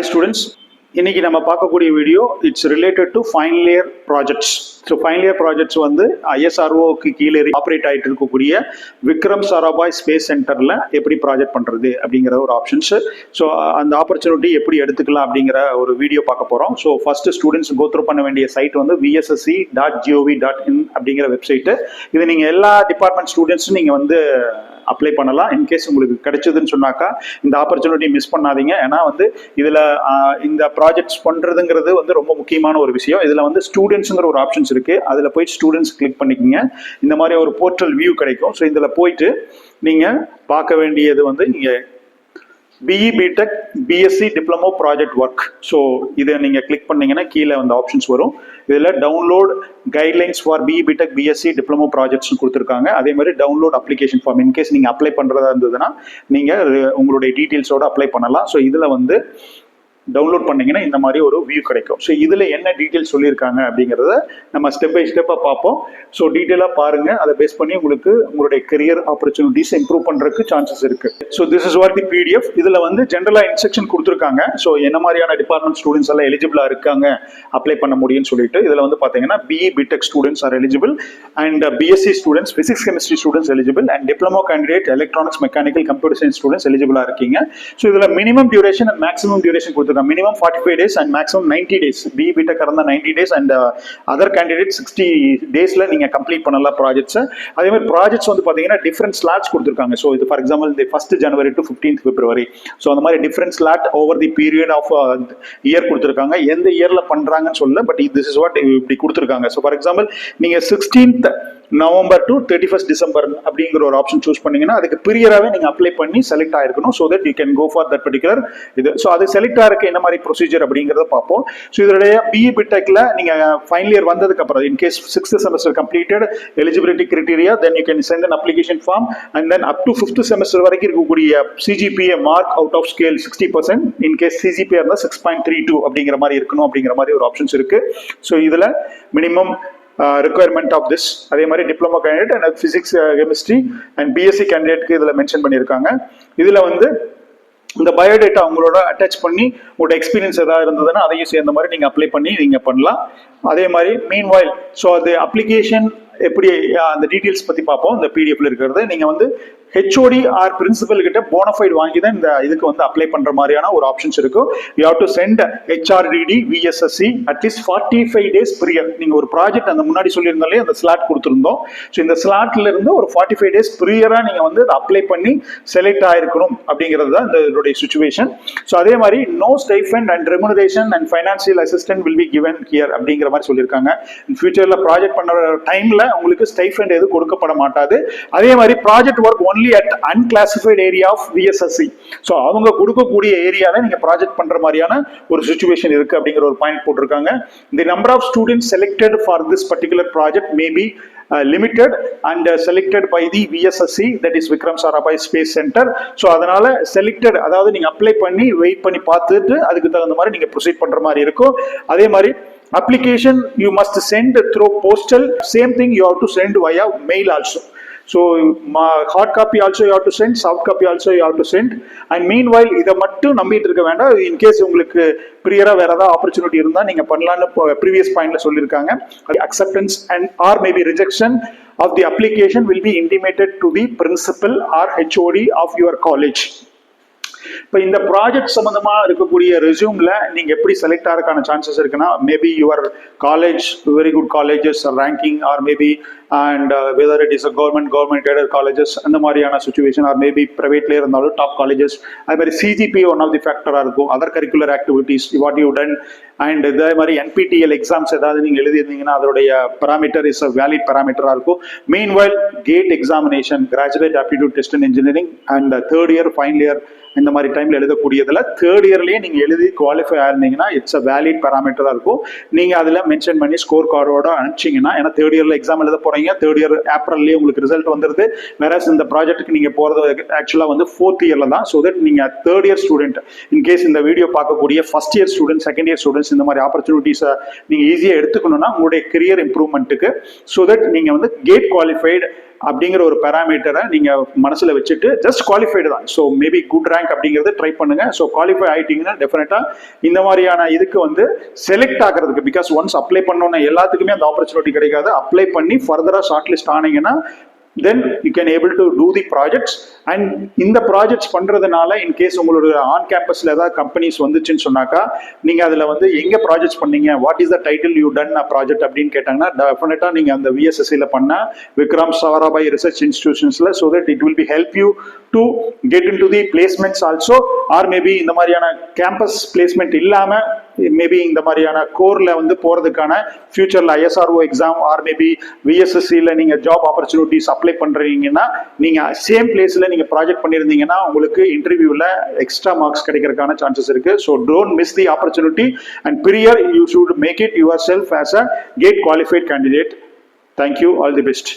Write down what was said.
Hi students, இன்னைக்கு நம்ம பார்க்கக்கூடிய video it's related to final year projects. So final year projects வந்து ISROக்கு கீழே ஆப்ரேட் ஆகிட்டு இருக்கக்கூடிய விக்ரம் சாராபாய் ஸ்பேஸ் சென்டரில் எப்படி ப்ராஜெக்ட் பண்ணுறது அப்படிங்கிற ஒரு ஆப்ஷன்ஸ். ஸோ அந்த ஆப்பர்ச்சுனிட்டி எப்படி எடுத்துக்கலாம் அப்படிங்கிற ஒரு வீடியோ பார்க்க போகிறோம். ஸோ ஃபஸ்ட்டு ஸ்டூடெண்ட்ஸ் கோத்ரூ பண்ண வேண்டிய சைட் வந்து vssc.gov.in அப்படிங்கிற வெப்சைட்டு. இது நீங்கள் எல்லா டிபார்ட்மெண்ட் ஸ்டூடெண்ட்ஸும் நீங்கள் வந்து அப்ளை பண்ணலாம். இன்கேஸ் உங்களுக்கு கிடைச்சதுன்னு சொன்னாக்கா இந்த ஆப்பர்ச்சுனிட்டி மிஸ் பண்ணாதீங்க. ஏன்னா வந்து இதில் இந்த ப்ராஜெக்ட்ஸ் பண்ணுறதுங்கிறது வந்து ரொம்ப முக்கியமான ஒரு விஷயம். இதில் வந்து ஸ்டூடெண்ட்ஸுங்கிற ஒரு ஆப்ஷன்ஸ் இருக்குது. அதில் போயிட்டு ஸ்டூடெண்ட்ஸ் கிளிக் பண்ணிக்கோங்க. இந்த மாதிரி ஒரு போர்ட்டல் வியூ கிடைக்கும். ஸோ இதில் போயிட்டு நீங்கள் பார்க்க வேண்டியது வந்து இங்கே BE BTech BSc diploma project work. So இதை நீங்கள் கிளிக் பண்ணீங்கன்னா கீழே அந்த ஆப்ஷன்ஸ் வரும். இதில் download guidelines for BE BTech BSc diploma projects கொடுத்துருக்காங்க. அதே மாதிரி டவுன்லோட் அப்ளிகேஷன் ஃபார்ம். இன்கேஸ் நீங்கள் அப்ளை பண்ணுறதா இருந்ததுன்னா நீங்கள் உங்களுடைய டீட்டெயில்ஸோடு அப்ளை பண்ணலாம். ஸோ இதில் வந்து டவுன்லோட் பண்ணீங்கன்னா இந்த மாதிரி ஒரு வியூ கிடைக்கும். ஸோ இதில் என்ன டீட்டெயில்ஸ் சொல்லியிருக்காங்க அப்படிங்கிறத நம்ம ஸ்டெப் பை ஸ்டெப்பாக பார்ப்போம். ஸோ டீட்டெயிலாக பாருங்கள். அதை பேஸ் பண்ணி உங்களுக்கு உங்களுடைய கெரியர் ஆப்பர்ச்சுனிட்டிஸ் இம்ப்ரூவ் பண்ணுறதுக்கு சான்சஸ் இருக்குது. So this is what the PDF. இதில் வந்து ஜென்ரலாக இன்ஸ்ட்ரக்ஷன் கொடுத்துருக்காங்க. ஸோ என்ன மாதிரியான டிபார்ட்மெண்ட் ஸ்டூடெண்ட்ஸ் எல்லாம் எலிஜிபிளாக இருக்காங்க அப்ளை பண்ண முடியும்னு சொல்லிட்டு இதில் வந்து பார்த்தீங்கன்னா BE BTech students are eligible and BSc students, physics chemistry students eligible and diploma candidate electronics mechanical computer science students எலிஜிபிளாக இருக்கீங்க. ஸோ இதில் minimum duration and maximum duration கொடுத்துருக்காங்க. Minimum 45 days and maximum 90 days. BE BTech இருந்தா 90 days and other candidates 60 daysல நீங்க complete பண்ணலாம் projects. அதே மாதிரி projects வந்து பாத்தீங்கன்னா டிஃபரெண்ட் ஸ்லாட்ஸ் கொடுத்துருக்காங்க. ஸோ இது ஃபார் எக்ஸாம்பிள் இந்த 1st January to 15th February. So அந்த மாதிரி different slot over the period of year கொடுத்துருக்காங்க. எந்த இயர்ல பண்றாங்கன்னு சொல்லல, பட் திஸ் இஸ் வாட் இப்படி கொடுத்துருக்காங்க. ஸோ ஃபார் எக்ஸாம்பிள் நீங்க 16th November to 31st December அப்படிங்கிற ஒரு ஆப்ஷன் சூஸ் பண்ணீங்கன்னா அதுக்கு ப்ரியராகவே நீங்கள் அப்ளை பண்ணி செலக்ட் ஆயிருக்கணும். So that you can go for that particular இது. ஸோ அது செலக்ட் ஆகிறதுக்கு என்ன மாதிரி ப்ரொசீஜர் அப்படிங்கிறத பார்ப்போம். ஸோ இதோடைய BE BTechல நீங்கள் ஃபைனல் இயர் வந்ததுக்கு அப்புறம் in case 6th semester completed eligibility criteria, then you can send an application form and then up to 5th semester வரைக்கும் இருக்கக்கூடிய CGPA mark out of scale 60%. In case CGPA இருந்தால் 6.32 அப்படிங்கிற மாதிரி இருக்கணும் அப்படிங்கிற மாதிரி ஒரு ஆப்ஷன்ஸ் இருக்கு. ஸோ இதில் மினிமம் requirement of this. அதே மாதிரி diploma candidate and physics chemistry and BSc கேண்டிடேட்க்கு இதில் மென்ஷன் பண்ணியிருக்காங்க. இதில் வந்து இந்த பயோடேட்டா உங்களோட அட்டாச் பண்ணி உங்களோட எக்ஸ்பீரியன்ஸ் ஏதாவது இருந்ததுன்னா அதையும் சேர்ந்த மாதிரி நீங்கள் அப்ளை பண்ணி நீங்கள் பண்ணலாம். அதே மாதிரி மீன்வைல் ஸோ அது அப்ளிகேஷன் எப்படி அந்த டீட்டெயில்ஸ் பற்றி பார்ப்போம். இந்த PDFல இருக்கிறது நீங்கள் வந்து HOD ஆர் பிரின்சிபல் கிட்ட போனஃபைட் வாங்கி தான் இந்த இதுக்கு வந்து அப்ளை பண்ற மாதிரியான ஒரு ஆப்ஷன்ஸ் இருக்கும். You have to send HRDD VSSC at least 45 days prior. நீங்க ஒரு ப்ராஜெக்ட் அந்த முன்னாடி சொல்லியிருந்தாலே அந்த ஸ்லாட் கொடுத்துருந்தோம். ஸோ இந்த ஸ்லாட்ல இருந்து ஒரு 45 days ப்ரியரா நீங்க வந்து அப்ளை பண்ணி செலக்ட் ஆயிருக்கணும் அப்படிங்கிறது தான் இதோடைய சுச்சுவேஷன். ஸோ அதே மாதிரி no stipend and remuneration and financial assistant will be given here அப்படிங்கிற மாதிரி சொல்லியிருக்காங்க. ஃபியூச்சர்ல ப்ராஜெக்ட் பண்ண டைம்ல உங்களுக்கு ஸ்டைஃபண்ட் எதுவும் கொடுக்கப்பட மாட்டாது. அதே மாதிரி project work at unclassified area of VSSC. So அவங்க கொடுக்கக்கூடிய ஏரியால நீங்க ப்ராஜெக்ட் பண்ற மாதிரியான ஒரு சிச்சுவேஷன் இருக்கு அப்படிங்கிற ஒரு பாயிண்ட் போட்டிருக்காங்க. The number of students selected for this particular project may be limited and selected by the VSSC, that is Vikram Sarabhai Space Center. So அதனால செலக்டட் அதாவது நீங்க அப்ளை பண்ணி வெயிட் பண்ணி பார்த்துட்டு அதுக்கு தகுந்த மாதிரி நீங்க ப்ரொசீட் பண்ற மாதிரி இருக்கும். அதே மாதிரி application you must send through postal. Same thing you have to send via mail also. So hard copy also you have to send, soft copy also you have to send. And meanwhile இதை மட்டும் நம்பிட்டு இருக்க வேண்டாம். In case உங்களுக்கு ப்ரியரா வேற ஏதாவது opportunity இருந்தா நீங்க பண்ணலாம்னு ப்ரீவியஸ் பாயிண்ட்ல சொல்லியிருக்காங்க. acceptance and or maybe rejection of the application will be intimated to the principal or HOD of your college. இப்போ இந்த ப்ராஜெக்ட் சம்பந்தமா இருக்கக்கூடிய ரெஸ்யூம்ல நீங்க எப்படி செலக்ட் ஆகிறதுக்கான சான்சஸ் இருக்குன்னா maybe your college very good colleges ranking or maybe and whether it is a government aided colleges அந்த மாதிரியான சுச்சுவேஷன் ஆர் மேபி பிரைவேட்லேயே இருந்தாலும் டாப் காலேஜஸ். அது மாதிரி CGPA ஒன் ஆஃப் தி ஃபேக்டராக இருக்கும். Other curricular activities what you done and இதே மாதிரி NPTEL எக்ஸாம்ஸ் ஏதாவது நீங்கள் எழுதியிருந்தீங்கன்னா அதோடைய பராமீட்டர் இஸ் அ வேலிட் பராமீட்டராக இருக்கும். Meanwhile GATE examination, graduate aptitude test in engineering and 3rd year final year இந்த மாதிரி டைம்ல எழுதக்கூடியதுல 3rd yearலயே நீங்க எழுதி குவாலிஃபை ஆயிருந்தீங்கன்னா இட்ஸ் அ வேலிட் பராமீட்டரா இருக்கும். நீங்க அதுல மென்ஷன் பண்ணி ஸ்கோர் கார்டோட அனுப்பிச்சிங்கன்னா, ஏன்னா 3rd yearல எக்ஸாம் எழுத போறீங்க, 3rd year ஏப்ரல்லேயே உங்களுக்கு ரிசல்ட் வந்துருது. வேற இந்த ப்ராஜெக்ட்டுக்கு நீங்க போறது ஆக்சுவலா வந்து 4th yearல தான். ஸோ தட் நீங்க 3rd year ஸ்டூடெண்ட் இன்கேஸ் இந்த வீடியோ பார்க்கக்கூடிய 1st year student, 2nd year students இந்த மாதிரி ஆப்பர்ச்சுனிட்டிஸை நீங்க ஈஸியா எடுத்துக்கணும்னா உங்களுடைய கெரியர் இம்ப்ரூவ்மெண்ட்டுக்கு. ஸோ தட் நீங்க வந்து கேட் குவாலிஃபைடு அப்படிங்கிற ஒரு பேராமீட்டரை நீங்க மனசுல வச்சுட்டு ஜஸ்ட் குவாலிஃபைடு தான். ஸோ மேபி குட் ரேங்க் அப்படிங்கறத ட்ரை பண்ணுங்க. ஸோ குவாலிஃபை ஆயிட்டீங்கன்னா டெஃபினட்டா இந்த மாதிரியான இதுக்கு வந்து செலக்ட் ஆகிறதுக்கு, பிகாஸ் ஒன்ஸ் அப்ளை பண்ணோன்னா எல்லாத்துக்குமே அந்த ஆப்பர்ச்சுனிட்டி கிடைக்காது. அப்ளை பண்ணி ஃபர்தரா ஷார்ட் லிஸ்ட் ஆனீங்கன்னா then you can able to do the projects. and இந்த ப்ராஜெக்ட்ஸ் பண்றதுனால இன் கேஸ் உங்களோட ஆன் கேம்பஸ்ல ஏதாவது கம்பெனிஸ் வந்துச்சுன்னு சொன்னாக்கா நீங்க அதுல வந்து எங்க ப்ராஜெக்ட்ஸ் பண்ணீங்க, what is the title you done a project அப்படின்னு கேட்டாங்கன்னா டெஃபினட்டா நீங்க அந்த விஎஸ்எஸ்சில பண்ண விக்ரம் சாராபாய் ரிசர்ச் இன்ஸ்டிடியூஷன்ஸ்ல, so that it will be help you to get into the placements also, or maybe இந்த மாதிரியான கேம்பஸ் பிளேஸ்மெண்ட் இல்லாம மேபி இந்த மாதிரியான கோர்ல வந்து போறதுக்கான ஃபியூச்சர்ல ஐஎஸ்ஆர்ஓ எக்ஸாம் ஆர் மேபி விஎஸ்எஸ்சில நீங்க ஜாப் ஆப்பர்ச்சுனிட்டிஸ் அப்ளை பண்றீங்கன்னா நீங்க சேம் பிளேஸ்ல நீங்க ப்ராஜெக்ட் பண்ணிருந்தீங்கன்னா உங்களுக்கு இன்டர்வியூல எக்ஸ்ட்ரா மார்க்ஸ் கிடைக்கிறதுக்கான சான்சஸ் இருக்கு. So don't miss the opportunity and prior you should make it yourself as a GATE qualified candidate. Thank you, all the best.